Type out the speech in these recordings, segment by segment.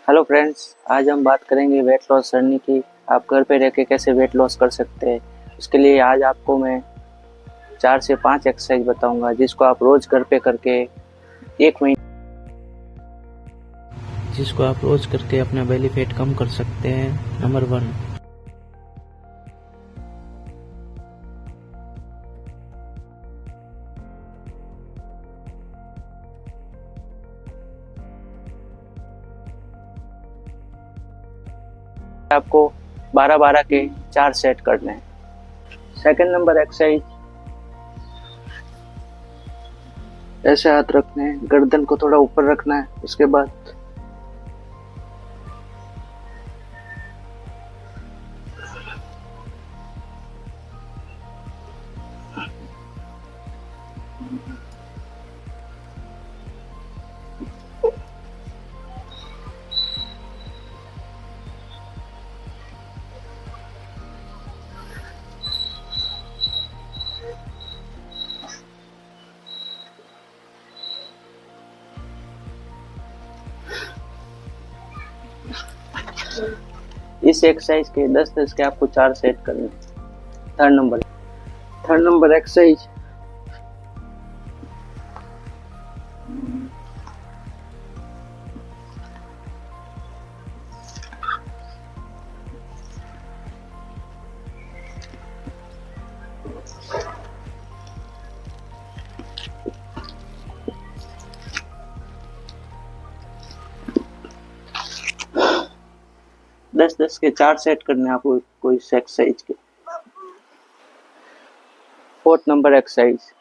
Hello friends, आज हम बात करेंगे वेट लॉस जर्नी की। आप घर पे रह के कैसे वेट लॉस कर सकते हैं। उसके लिए आज आपको मैं 4 से 5 एक्सरसाइज बताऊंगा जिसको आप रोज घर पे करके अपना बेली फैट कम कर सकते हैं। नंबर 1, आपको 12-12 के 4 सेट करने हैं। सेकंड नंबर एक्सरसाइज, ऐसे हाथ रखने हैं, गर्दन को थोड़ा ऊपर रखना है। उसके बाद इस एक्सरसाइज के 10-10 के आपको 4 सेट करने हैं। थर्ड नंबर एक्सरसाइज, दस दस के 4 सेट करने आपको कोई एक्सरसाइज के। फोर्थ नंबर एक्सरसाइज,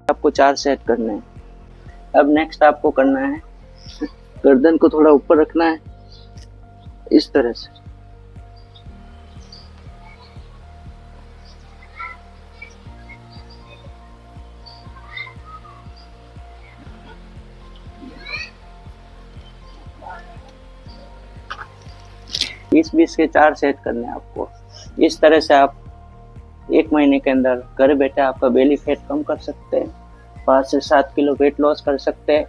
आपको 4 सेट करने हैं। अब नेक्स्ट आपको करना है, गर्दन को थोड़ा ऊपर रखना है इस तरह से। इस 20 के 4 सेट करने हैं आपको। इस तरह से आप 1 महीने के अंदर घर बैठे आपका बेली फैट कम कर सकते हैं, 5 से 7 किलो वेट लॉस कर सकते हैं।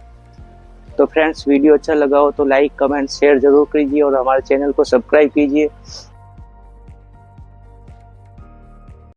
तो फ्रेंड्स, वीडियो अच्छा लगा हो तो लाइक, कमेंट, शेयर जरूर कीजिए और हमारे चैनल को सब्सक्राइब कीजिए।